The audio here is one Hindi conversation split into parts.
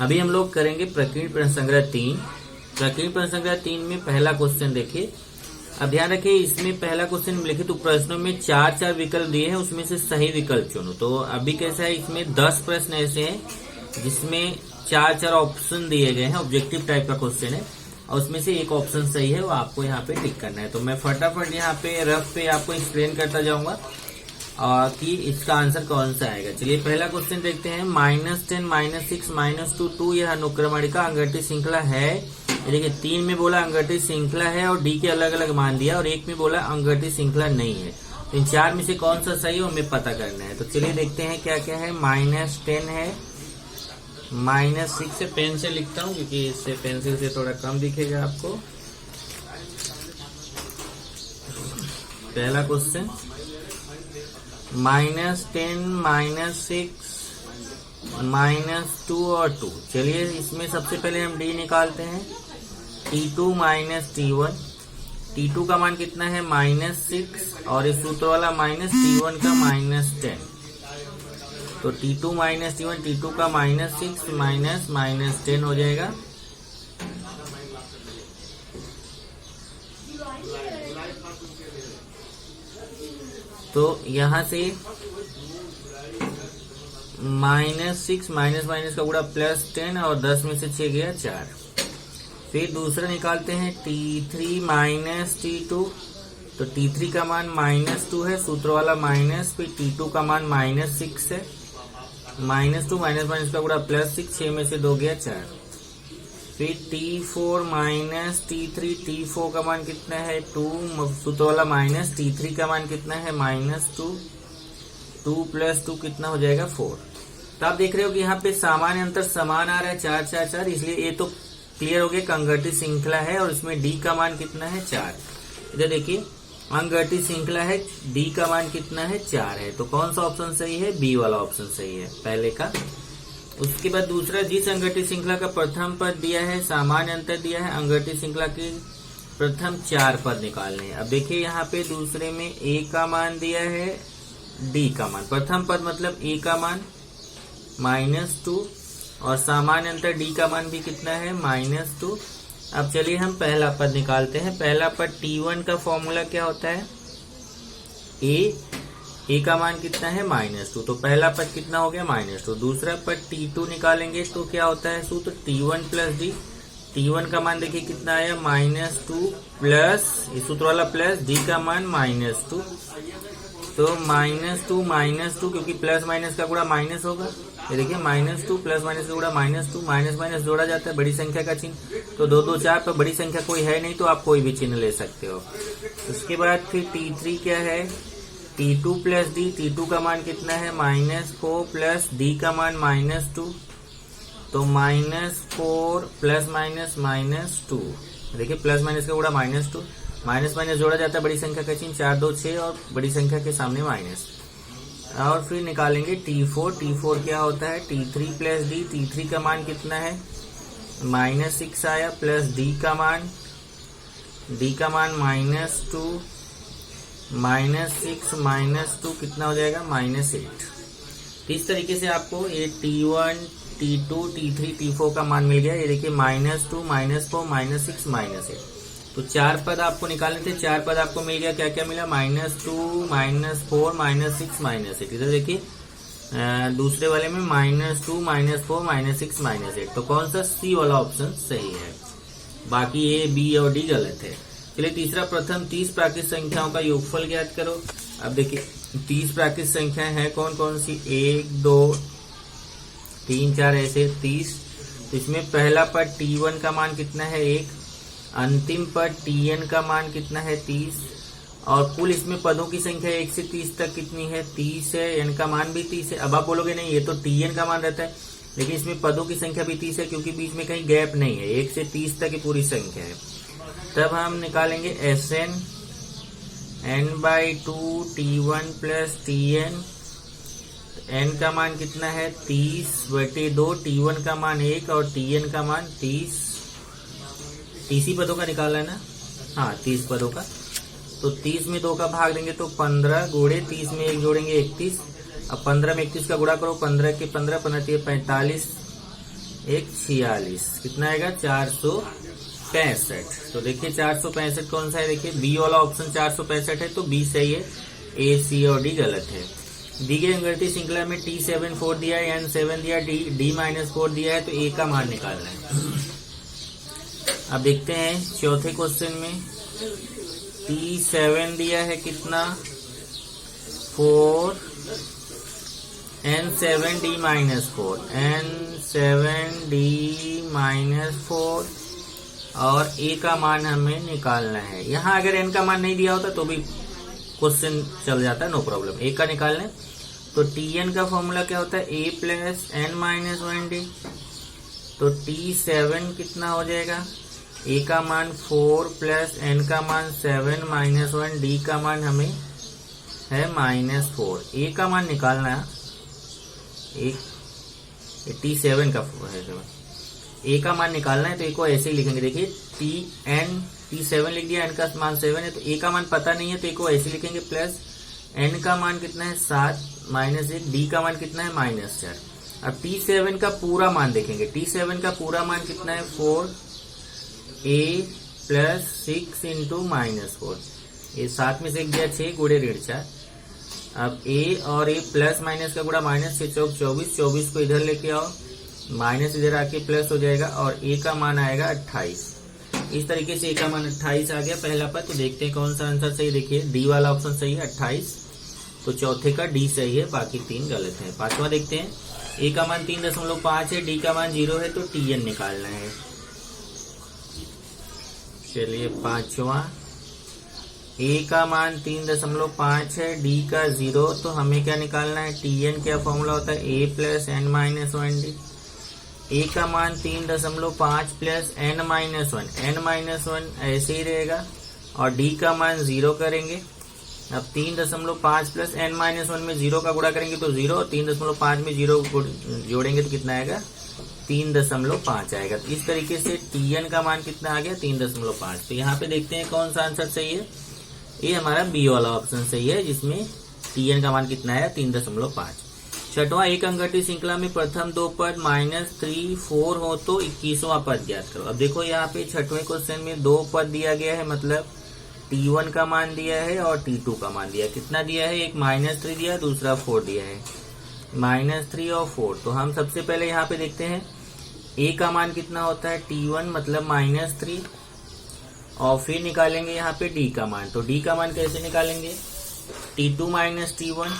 अभी हम लोग करेंगे प्रकीर्ण प्रश्न संग्रह 3। प्रकीर्ण प्रश्न संग्रह 3 में पहला क्वेश्चन देखिए। अब ध्यान रखिए, इसमें पहला क्वेश्चन लिखे तो प्रश्नों में 4 विकल्प दिए हैं, उसमें से सही विकल्प चुनो। तो अभी कैसा है, इसमें 10 प्रश्न ऐसे हैं जिसमें 4 ऑप्शन दिए गए हैं। ऑब्जेक्टिव टाइप का क्वेश्चन है और उसमें से एक ऑप्शन सही है, वो आपको यहाँ पे टिक करना है। तो मैं फटाफट यहाँ पे रफ पे आपको एक्सप्लेन करता जाऊंगा कि इसका आंसर कौन सा आएगा। चलिए पहला क्वेश्चन देखते हैं। -10, -6, -2 यह अनुक्रमणिका अंगठित श्रृंखला है। देखिए 3 में बोला अंगठित श्रृंखला है और डी के अलग अलग मान दिया, और 1 में बोला अंगठित श्रृंखला नहीं है। इन 4 में से कौन सा सही है हमें पता करना है। तो चलिए देखते हैं क्या क्या है। -10 है, -6 से पेन से लिखता हूँ क्योंकि इससे पेंसिल से थोड़ा कम दिखेगा आपको। पहला क्वेश्चन -10, -6, -2 और 2। चलिए इसमें सबसे पहले हम डी निकालते हैं। T2 - T1, T2 का मान कितना है -6 और इस सूत्र वाला -T1 का -10। तो T2 - T1, T2 का -6 -10 हो जाएगा। तो यहां से -6 माइनस का गुणा +10 और 10 में से 6 गया 4। फिर दूसरा निकालते हैं T3 - T2। तो T3 का मान -2 है, सूत्र वाला माइनस, फिर T2 का मान -6 है, -2 माइनस का गुणा +6, 6 में से 2 गया 4। फिर T4 - T3, T4 का मान कितना है 2, सूत्र वाला माइनस, T3 का मान कितना है -2, 2 + 2 कितना हो जाएगा 4। तो आप देख रहे हो कि यहाँ पे सामान्य अंतर समान आ रहा है 4 4 4, इसलिए ये तो क्लियर हो गया अंगठित श्रृंखला है। और इसमें डी का मान कितना है 4। इधर देखिए अंगठित श्रृंखला है, डी का मान कितना है 4 है। तो कौन सा ऑप्शन सही है, बी वाला ऑप्शन सही है पहले का। उसके बाद दूसरा, जिस अंगठित श्रृंखला का प्रथम पद दिया है, सामान्य अंतर दिया है, अंगठित श्रृंखला के प्रथम 4 पद निकालने। अब देखिए यहाँ पे दूसरे में ए का मान दिया है, डी का मान, प्रथम पद मतलब ए का मान -2 और सामान्य अंतर डी का मान भी कितना है -2। अब चलिए हम पहला पद निकालते हैं। पहला पद T1 का फॉर्मूला क्या होता है, ए का मान कितना है -2, तो पहला पद कितना हो गया -2। दूसरा पद T2 निकालेंगे तो क्या होता है सूत्र, T1 + D। T1 का मान देखिए कितना आया -2 प्लस इस सूत्र वाला प्लस डी का मान -2। तो -2 क्योंकि प्लस माइनस का गुणा माइनस होगा। ये देखिए -2 प्लस माइनस का गुणा -2, माइनस जोड़ा जाता है बड़ी संख्या का चिन्ह। तो 2 2 4 पर बड़ी संख्या कोई है नहीं, तो आप कोई भी चिन्ह ले सकते हो। उसके बाद फिर T3 क्या है, T2 + D। T2 का मान कितना है -4 प्लस D का मान -2, तो -4 प्लस -2। देखिए प्लस माइनस का गुणा -2, माइनस जोड़ा जाता है बड़ी संख्या का चिन्ह, 4 2 6 और बड़ी संख्या के सामने माइनस। और फिर निकालेंगे T4 क्या होता है, T3 + D। T3 का मान कितना है -6 आया, प्लस D का मान -2, -6 -2 कितना हो जाएगा -8। इस तरीके से आपको ये T1 T2 T3 T4 का मान मिल गया। ये देखिए -2 -4 -6 -8। तो 4 पद आपको निकालने थे, 4 पद आपको मिल गया। क्या क्या मिला, -2 -4 -6 -8। इधर देखिए दूसरे वाले में -2 -4 -6 -8। तो कौन सा, सी वाला ऑप्शन सही है, बाकी ए बी और डी गलत है। चलिए तीसरा, प्रथम 30 प्राकृत संख्याओं का योगफल ज्ञात करो। अब देखिए 30 प्राकृत संख्याएं हैं कौन कौन सी, 1 2 3 4 ऐसे 30। तो इसमें पहला पद T1 का मान कितना है 1, अंतिम पद Tn का मान कितना है 30, और कुल इसमें पदों की संख्या 1 से 30 तक कितनी है 30 है, n का मान भी 30 है। अब आप बोलोगे नहीं ये तो Tn का मान रहता है, लेकिन इसमें पदों की संख्या भी 30 है क्योंकि बीच में कहीं गैप नहीं है, 1 से 30 तक की पूरी संख्या है। तब हम निकालेंगे Sn n/2 T1 + Tn। n का मान कितना है 30/2, T1 का मान 1 और Tn का मान 30 पदों का निकाला है ना, हाँ 30 पदों का। तो 30 में 2 का भाग देंगे तो 15 गुणे 30 में 1 जोड़ेंगे 31। अब 15 में 31 का गुणा करो, 15 के 15 15 45, एक 46, कितना आएगा 465। तो देखिए 465 कौन सा है, देखिए बी वाला ऑप्शन 465 है, तो बी सही है, ए सी और डी गलत है। दी गई अंगरती श्रृंखला में T7 4 दिया है, N7 दिया, D-4 दिया है, तो ए का मान निकालना है। अब देखते हैं चौथे क्वेश्चन में T7 दिया है कितना 4, N7D-4, N7D-4 और ए का मान हमें निकालना है। यहाँ अगर एन का मान नहीं दिया होता तो भी क्वेश्चन चल जाता है, नो प्रॉब्लम। ए का निकालना है तो Tn का फॉर्मूला क्या होता है, a प्लस n-1d। तो T7 कितना हो जाएगा, a का मान 4 प्लस n का मान 7 -1, d का मान हमें है -4। a का मान निकालना है, T7 का है, a का मान निकालना है, तो a को ऐसे ही लिखेंगे। देखिए T7 लिख दिया, n का मान 7 है, तो a का मान पता नहीं है, तो a को ऐसे लिखेंगे प्लस n का मान कितना है 7 -1, d का मान कितना है -4। अब T7 का पूरा मान देखेंगे, T7 का पूरा मान कितना है 4a प्लस 6 इंटू -4, ये 7 में से 1 दिया 6 गुणे 4। अब a और a प्लस माइनस का गुणा -6 चौक 24, 24 को इधर लेके आओ, माइनस इधर आके प्लस हो जाएगा और a का मान आएगा 28। इस तरीके से a का मान 28 आ गया पहला पद। तो देखते हैं कौन सा आंसर सही, देखिए डी वाला ऑप्शन सही है 28, तो चौथे का डी सही है, बाकी 3 गलत है। पांचवा देखते हैं, a का मान 3.5 है, d का मान 0 है, तो Tn निकालना है। चलिए पांचवा, a का मान 3.5 है, d का 0, तो हमें क्या निकालना है, Tn क्या फॉर्मूला होता है, a प्लस n-1d। a का मान 3.5 प्लस n-1 ऐसे ही रहेगा और d का मान 0 करेंगे। अब 3.5 प्लस n-1 में 0 का गुणा करेंगे तो 0, 3.5 में 0 जोड़ेंगे तो कितना आएगा 3.5 आएगा। तो इस तरीके से Tn का मान कितना आ गया 3.5। तो यहाँ पे देखते हैं कौन सा आंसर सही है, ये हमारा बी वाला ऑप्शन सही है, जिसमें Tn का मान कितना है 3.5। छठवां, एक अंगठी श्रृंखला में प्रथम 2 पद -3 4 हो तो 21वां पद ज्ञात करो। अब देखो यहाँ पे छठवें क्वेश्चन में 2 पद दिया गया है, मतलब T1 का मान दिया है और T2 का मान दिया है। कितना दिया है, एक -3 दिया है, दूसरा 4 दिया है, -3 और 4। तो हम सबसे पहले यहाँ पे देखते हैं a का मान कितना होता है T1 मतलब -3, और फिर निकालेंगे यहाँ पे d का मान। तो d का मान कैसे निकालेंगे, T2 माइनस T1,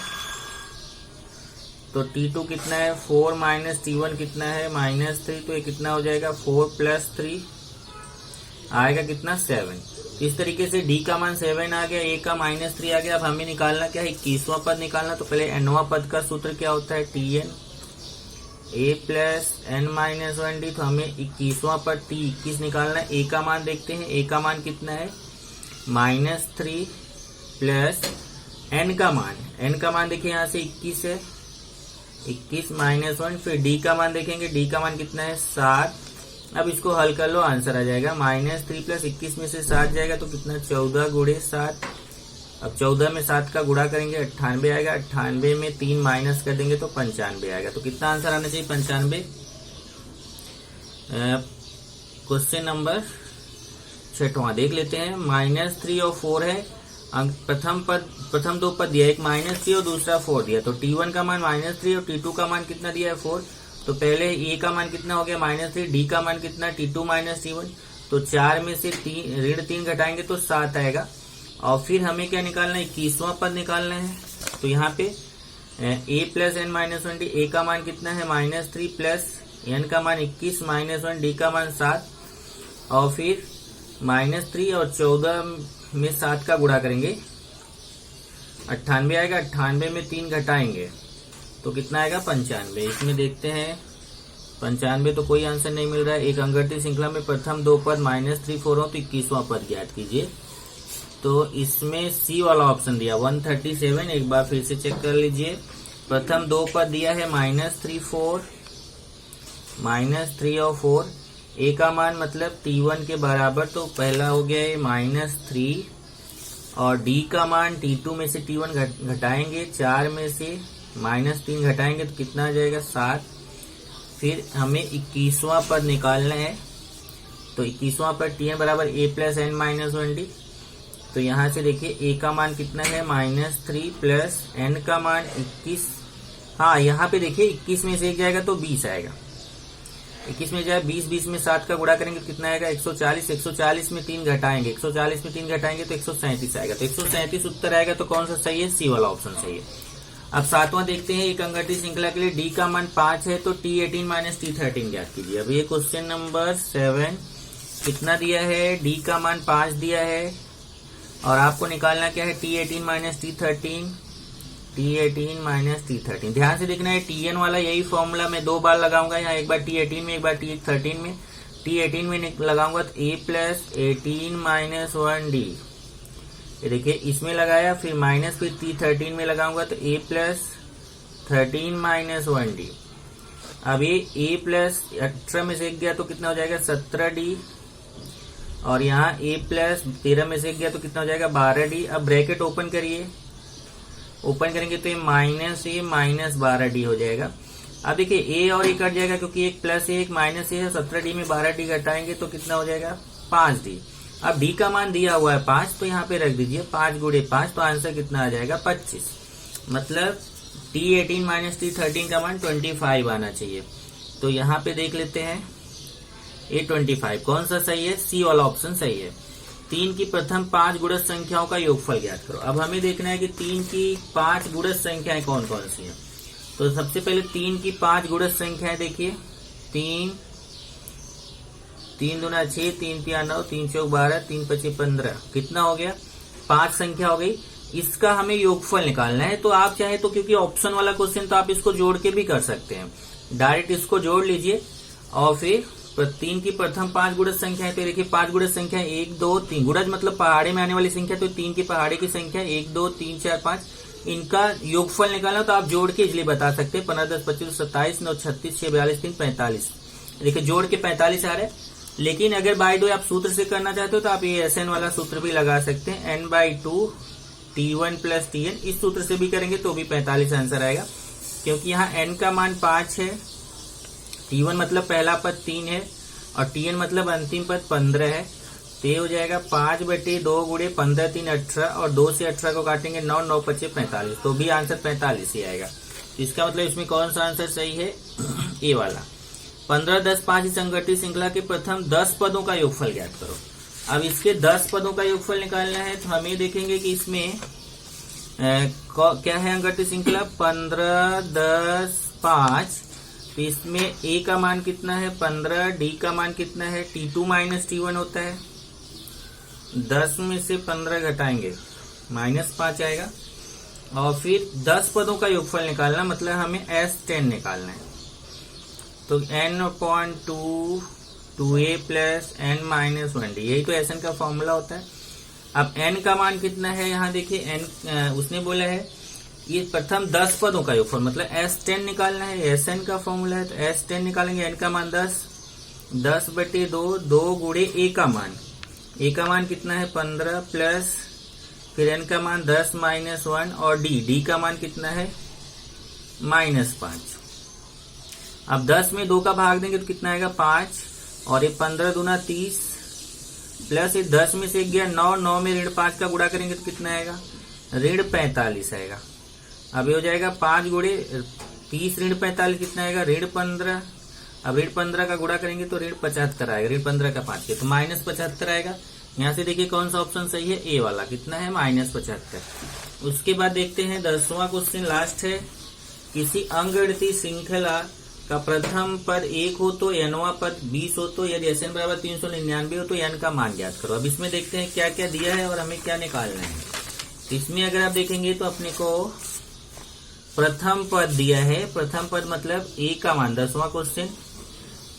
तो T2 कितना है 4 माइनस T1 कितना है -3, तो ये कितना हो जाएगा 4 प्लस 3 आएगा कितना 7। इस तरीके से d का मान 7 आ गया, a का -3 आ गया। अब हमें निकालना क्या है 21वां पद निकालना। तो पहले nवां पद का सूत्र क्या होता है Tn a प्लस n-1d। तो हमें 21वां पद T21 निकालना है। a का मान देखते हैं, a का मान कितना है -3 प्लस n का मान देखिए यहाँ से 21 है, 21 -1, फिर d का मान देखेंगे, d का मान कितना है 7। अब इसको हल कर लो, आंसर आ जाएगा -3 प्लस 21 में से 7 जाएगा तो कितना 14 गुणे 7। अब 14 में 7 का गुणा करेंगे 98 आएगा, 98 में 3 माइनस कर देंगे तो 95 आएगा। तो कितना आंसर आना चाहिए 95। क्वेश्चन नंबर 6वां देख लेते हैं। -3 और 4 है, प्रथम 2 पद दिया, एक -3 और दूसरा 4 दिया। तो T1 का मान -3 और T2 का मान कितना दिया है 4। तो पहले a का मान कितना हो गया -3, d का मान कितना T2 माइनस T1। तो 4 में से -3 घटाएंगे तो 7 आएगा। और फिर हमें क्या निकालना है 21वां पद निकालना है। तो यहाँ पे a प्लस n-1d, a का मान कितना है -3 प्लस n का मान 21 -1, d का मान 7, और फिर -3 और 14 में 7 का गुणा करेंगे 98 आएगा, 98 में 3 घटाएंगे तो कितना आएगा 95। इसमें देखते हैं 95 तो कोई आंसर नहीं मिल रहा है। एक अंगठी श्रृंखला में प्रथम 2 पद -3 4 हो तो 21वां पद ज्ञात कीजिए। तो इसमें सी वाला ऑप्शन दिया 137, एक बार फिर से चेक कर लीजिए। प्रथम 2 पद दिया है -3 और 4, a का मान मतलब T1 के बराबर, तो पहला हो गया है -3, और d का मान T2 में से T1 घटाएंगे, 4 में से -3 घटाएंगे तो कितना आ जाएगा 7, फिर हमें 21वां पद निकालना है। तो 21वां पद Tn बराबर a plus N minus 1d। तो यहाँ से देखिए a का मान कितना है -3 प्लस n का मान 21। हाँ, यहाँ पे देखिए 21 में से 1 जाएगा तो 20 आएगा। 21 में जाए 20, 20 में 7 का गुणा करेंगे तो कितना आएगा 140। 140 में 3 घटाएंगे, 140 में 3 घटाएंगे तो 137 आएगा। तो 137 उत्तर आएगा। तो कौन सा सही है? सी वाला ऑप्शन सही है। अब 7वां देखते हैं। एक अंगठी श्रृंखला के लिए डी का मान 5 है तो T18 माइनस T13 ज्ञात कीजिए। अब ये क्वेश्चन नंबर 7 कितना दिया है? डी का मान 5 दिया है और आपको निकालना क्या है? T18 minus T13। T18 minus T13। ध्यान से देखना है, Tn वाला यही फॉर्मूला मैं 2 बार लगाऊंगा। यहाँ एक बार T18 में, एक बार T13 में। T18 में लगाऊंगा तो a प्लस 18 माइनस 1d। ये देखिए इसमें लगाया, फिर माइनस, फिर T13 में लगाऊंगा तो a प्लस 13 माइनस 1d। अब ये a प्लस 18 में से 1 गया तो कितना हो जाएगा 17d। और यहाँ a प्लस 13 में से 1 गया तो कितना हो जाएगा 12d। अब ब्रैकेट ओपन करिए, ओपन करेंगे तो ये माइनस a माइनस 12d हो जाएगा। अब देखिए a और a कट जाएगा क्योंकि एक प्लस a एक माइनस a है। 17d में 12d घटाएंगे तो कितना हो जाएगा 5d। अब d का मान दिया हुआ है 5 तो यहाँ पे रख दीजिए 5 गुणे 5 तो आंसर कितना आ जाएगा 25। मतलब T18 माइनस T13 का मान 25 आना चाहिए। तो यहाँ पे देख लेते हैं a 25 कौन सा सही है? सी वाला ऑप्शन सही है। 3 की प्रथम 5 गुणज संख्याओं का योगफल ज्ञात करो। अब हमें देखना है कि 3 की 5 गुणज संख्याएं कौन कौन सी हैं। तो सबसे पहले 3 की 5 गुणज संख्याएं देखिए। 3 दूना 6, 3 तिया 9, 3 चौक 12, 3 पचे 15। कितना हो गया? 5 संख्या हो गई। इसका हमें योगफल निकालना है। तो आप चाहे तो, क्योंकि ऑप्शन वाला क्वेश्चन, तो आप इसको जोड़ के भी कर सकते हैं। डायरेक्ट इसको जोड़ लीजिए और फिर 3 की प्रथम 5 गुणज संख्या है। तो देखिए 5 गुणज संख्या 1 2 3। गुणज मतलब पहाड़े में आने वाली संख्या। तो 3 की पहाड़े की संख्या 1 2 3 4 5। इनका योगफल निकालना तो आप जोड़ के इसलिए बता सकते हैं। 15 10 25 27 9 36 6 42 3 45। देखिए जोड़ के 45 आ रहा है। लेकिन अगर बाय डू आप सूत्र से करना चाहते हो तो आप ये SN वाला सूत्र भी लगा सकते हैं। n/2 T1 plus Tn। इस सूत्र से भी करेंगे तो भी 45 आंसर आएगा, क्योंकि यहाँ n का मान 5 है। T1 मतलब पहला पद 3 है और Tn मतलब अंतिम पद 15 है। तो ये हो जाएगा 5/2 गुणे 15 3 18 और 2 से 18 को काटेंगे 9 9 5 45। तो भी आंसर 45 ही आएगा। इसका मतलब इसमें कौन सा आंसर सही है? ए वाला। 15 10 5 इस अंगठी श्रृंखला के प्रथम 10 पदों का योगफल ज्ञात करो। अब इसके 10 पदों का योगफल निकालना है तो हमें देखेंगे कि इसमें क्या है अंगठी श्रृंखला 15 10 5। तो इसमें a का मान कितना है 15, d का मान कितना है T2 माइनस T1 होता है। 10 में से 15 घटाएंगे -5 आएगा। और फिर 10 पदों का योगफल निकालना, मतलब हमें S10 निकालना है। तो n/2 2a plus n minus 1d। यही तो SN का फॉर्मूला होता है। अब n का मान कितना है? यहाँ देखिए n उसने बोला है ये प्रथम 10 पदों का योगफल, मतलब S10 निकालना है। SN का फॉर्मूला है तो S10 निकालेंगे। n का मान 10, 10/2 2 गुणे a का मान। a का मान कितना है 15 प्लस फिर n का मान 10 माइनस 1 और d का मान कितना है -5। अब 10 में 2 का भाग देंगे तो कितना आएगा 5 और ये 15 दूना 30 प्लस ये 10 में से 1 गया 9, 9 में ऋण 5 का गुणा करेंगे तो कितना आएगा ऋण 45 आएगा। अब ये हो जाएगा 5 गुणे 30 ऋण 45 कितना आएगा ऋण 15। अब ऋण 15 का गुणा करेंगे तो ऋण 75 आएगा। ऋण 15 का 5 तो -75 आएगा। यहाँ से देखिए कौन सा ऑप्शन सही है? ए वाला। कितना है -75। उसके बाद देखते हैं 10वां क्वेश्चन लास्ट है। किसी अंगगणितीय श्रृंखला का प्रथम पद 1 हो तो nवां पद 20 हो तो यदि SN बराबर 399 हो तो n का मान ज्ञात करो। अब इसमें देखते हैं क्या क्या दिया है और हमें क्या निकालना है। इसमें अगर आप देखेंगे तो अपने को प्रथम पद दिया है। प्रथम पद मतलब a का मान, 10वां क्वेश्चन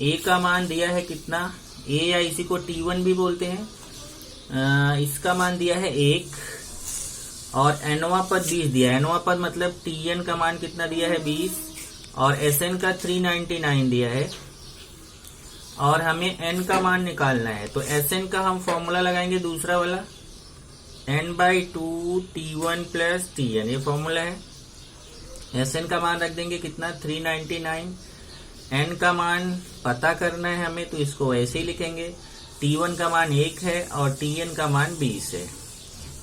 a का मान दिया है कितना, a या इसी को T1 भी बोलते हैं। इसका मान दिया है 1 और nवां पद 20 दिया है। nवां पद मतलब Tn का मान कितना दिया है 20 और SN का 399 दिया है और हमें n का मान निकालना है। तो SN का हम फॉर्मूला लगाएंगे दूसरा वाला, n/2 T1 प्लस Tn। ये फॉर्मूला है। SN का मान रख देंगे कितना 399 n का मान पता करना है हमें, तो इसको ऐसे ही लिखेंगे। t1 का मान 1 है और tn का मान 20 है।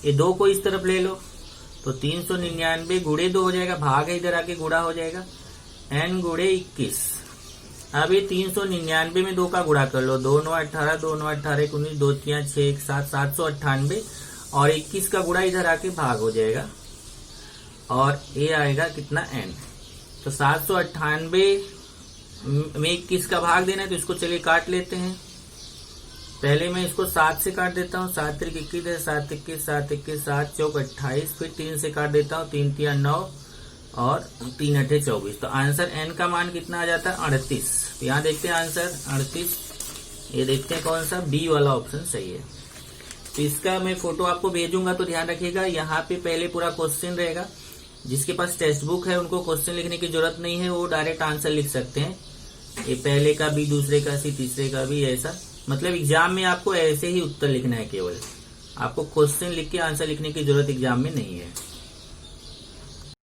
ये 2 को इस तरफ ले लो तो 399 गुणे 2 हो जाएगा, भाग है इधर आके गुणा हो जाएगा, n गुणे 21। अब ये 399 में 2 का गुणा कर लो, 2 9 18, 2 9 18 19, 2 3 6 1 7, 798 और 21 का गुणा इधर आके भाग हो जाएगा और ये आएगा कितना n। तो 798 में 21 का भाग देना है, तो इसको चलिए काट लेते हैं। पहले मैं इसको 7 से काट देता हूँ, 7 3 21 है, 7 21 7 21 7 चौक 28, फिर 3 से काट देता हूँ, 3 3 9 और 3 8 24। तो आंसर n का मान कितना आ जाता है 38। तो यहाँ देखते हैं आंसर 38, ये देखते हैं कौन सा, बी वाला ऑप्शन सही है। तो इसका मैं फोटो आपको भेजूंगा, तो ध्यान रखिएगा यहाँ पे पहले पूरा क्वेश्चन रहेगा। जिसके पास टेक्स्ट बुक है उनको क्वेश्चन लिखने की जरूरत नहीं है, वो डायरेक्ट आंसर लिख सकते हैं। ये पहले का भी, दूसरे का भी, तीसरे का भी, ऐसा मतलब एग्जाम में आपको ऐसे ही उत्तर लिखना है, केवल आपको क्वेश्चन लिख के आंसर लिखने की जरूरत एग्जाम में नहीं है।